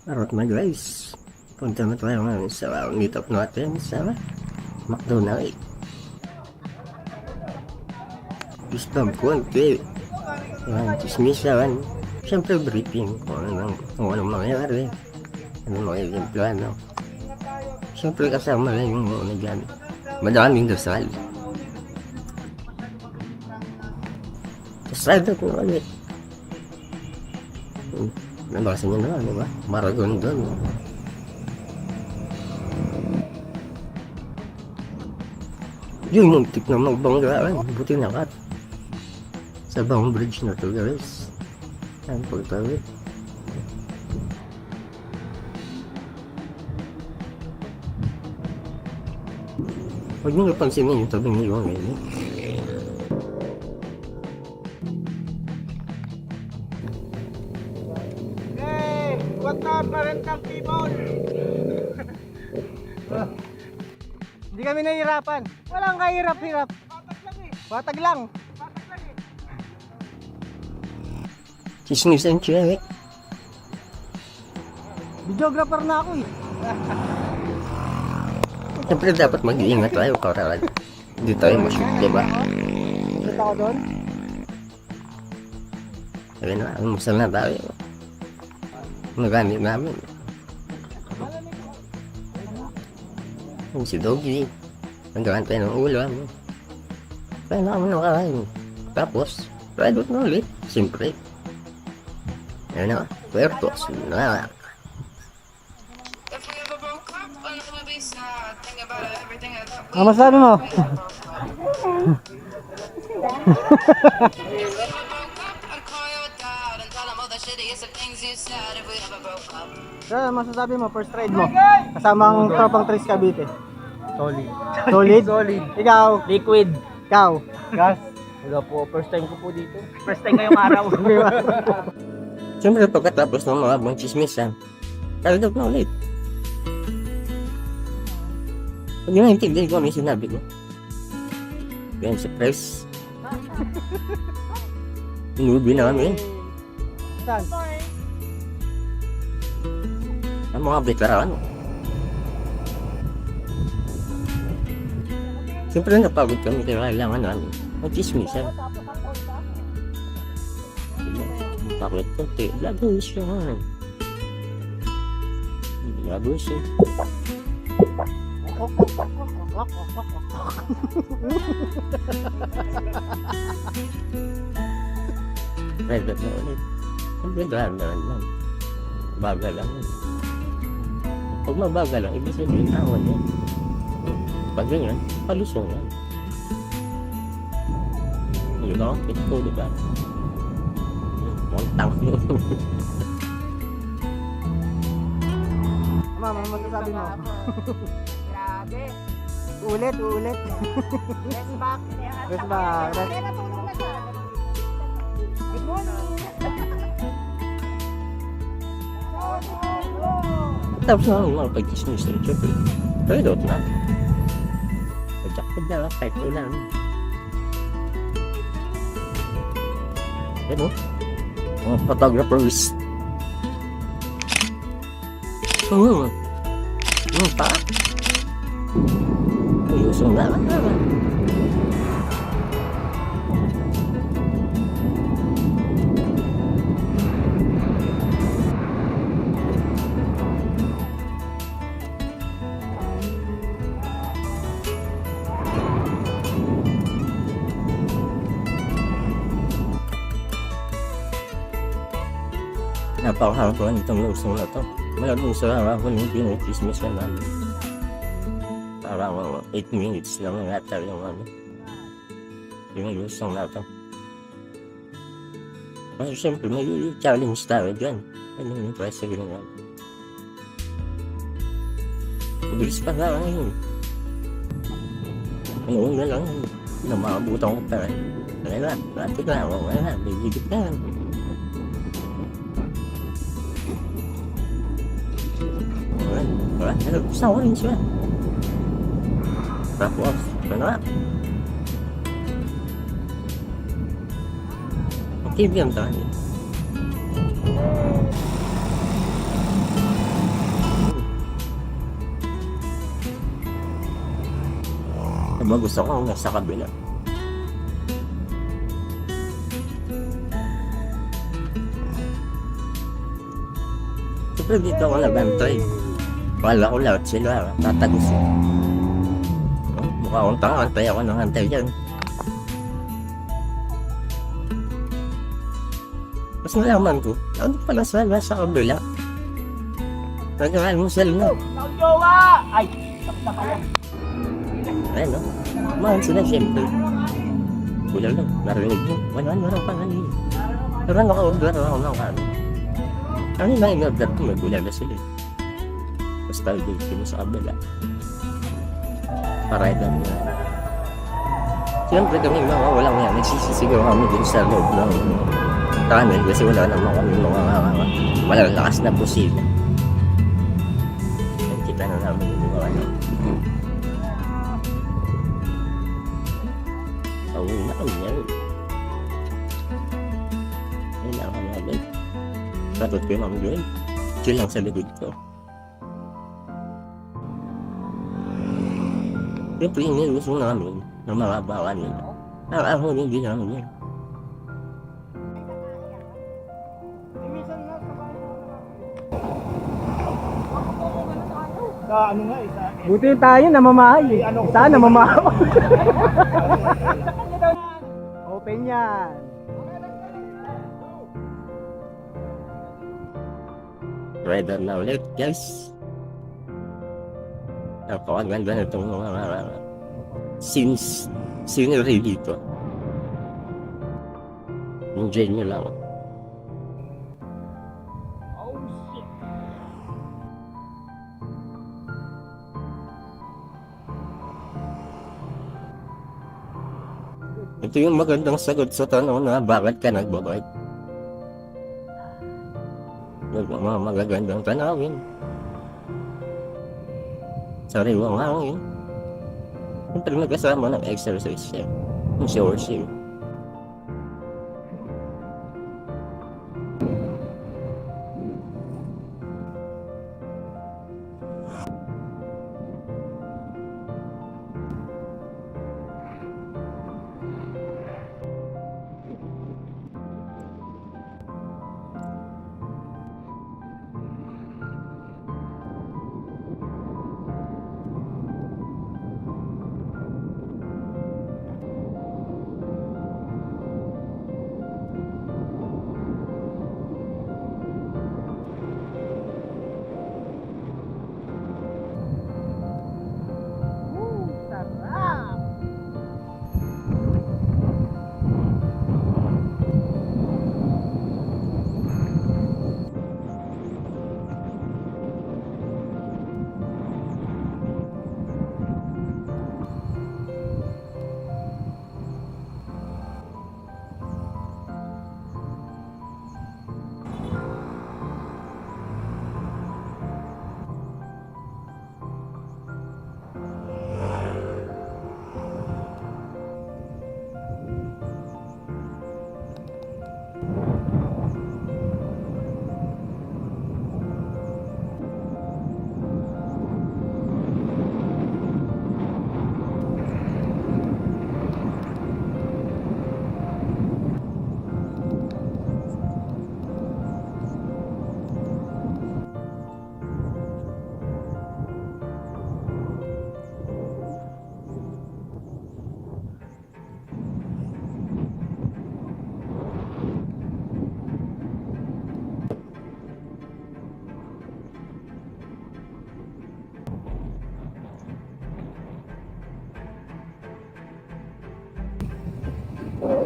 Alright mga guys, punta na tayo ngayon sa meetup natin sa McDonald's. Gusto ko konti. Chismisan. Siyempre briefing kung anong mangyayari. Anong magiging plano. Siyempre kasama lang yung muna dyan. Madaming dasal. Dasal na kung ulit. Nabasa niyo na, di ba? Maragon doon. Yung muntik na magbanggaan. Buti na kat. Sa bang bridge na to guys. Ang pagtawid. Huwag niyo napansinin yung tabing niyo ngayon. What's up, Marental people? Hindi kami nahihirapan. Walang kahirap-hirap. Batag lang. Chismisan siya eh. Videographer na ako eh. Siyempre dapat mag-iingat tayo para hindi tayo mashoot, diba? Kita ko doon. Sabi na, almusal na tayo. Nagamit namin. Yung si Doggy. Nagkakantay ng ulam. Kaya naman nakakain. Tapos, ride out na ulit. Siyempre. Ayun na, puertos na. Ano masabi mo? Ano masasabi mo? First ride mo? Kasamang tropang Tris Cavite. Solid. Solid? Solid. Ikaw? Liquid. Ikaw? Gas. Wala po. First time ko po dito. First time ngayong araw. Siyempre pagkatapos ng mga bang chismisan, ride out na ulit. Pag yun naintindihan ko ano yung sinabi ko. Yan sa press. Inubi na kami. Saan? Ang mga veterano. Siyempre napagod kami kaya kailangan namin mag-chismisan. Bakit konti? Lagos yan. Lagos eh. Private na ulit. Ang ganda lang. Bagal lang. Pag mabagal lang, ibig sabihin awan yan. Pag ganyan, palusong yan. Yun ako, ito diba? Montang yun. Mama, ano masasabi mo? Grabe. Ulit. Best back. Best back. Kaya natulog na siya. Good morning. Tapos na ang mga pag-chismis na siyempre. Pero doon na. Pag-jackpot na lang, kahit ulan. Yan o. Mga photographers. Pa? Ayusin na lang. Napakahal ko nitong lusong na to. Malamang sa harap ko nung pinag-chismis na namin. Parang 8 minutes lang yata yung lusong na to. Kasi siyempre may challenge tayo dyan. Ano yung price sa ginawa? Mabilis pa nga ngayon. Ano na lang. Namabutan ko pa rin. Wala na. May higit na. Wala, gusto ko rin siya. Tapos, ano? Okay, biyan tayo. Aba, gusto ko nasa kabila. Siyempre dito ako nagantay. Kala ko lahat sila tatagos. Mukha akong tanga, antay ako ng antay dyan. Mas nalaman ko, ano pala sa kabila? Nagkakaan mo sila na. Jowa! Ay! Sakta pala. Ayun no? Mahal sila siyempre. Kulang lang, narinig mo. Walang pangalan. Pero naka-order ako ng ano. Ano yung nai-order ko? May kulang na sila. Basta dito sa kabila. Paraidan mo. Siyempre kami mga walang yan. Nagsisisigaw kami din sa loob ng tunnel kasi wala naman kami mga malalakas na posible. Kita na namin yung mga ano. Pauwi na kami yan. Ayun na kami agad. Dapat ko yung mga gawin. Chill lang sa likod ko. Siyempre yung niluso namin ng mga bawa nila. Ako hindi namin yan. Sa ano nga, isa. Buti tayo namamahay. Saan namamahay? Open yan. Rider na ulit, guys. Napakaganda na itong mga scenery dito. Enjoy nyo lang. Oh shit. Ito yung magandang sagot sa tanong na bakit ka nagbabike. Mga magagandang tanawin. Sariwang hangin. Siyempre magkasama ng exercise siya. Yung shower siya.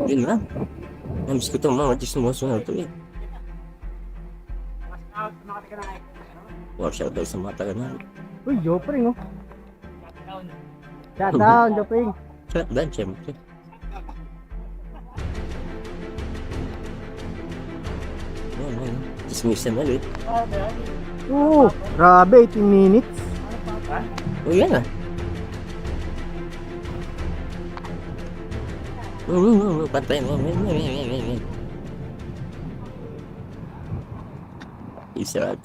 Yun lang. Namiss ko itong mga chismoso na ito eh. Wow, shout out sa mga taga na. Uy, Jopring oh. Shout down, Jopring. Shout down, syempre. Yan. Chismisan ulit. Grabe, 18 minutes. Oh, yan ah. Patay mo. Isa at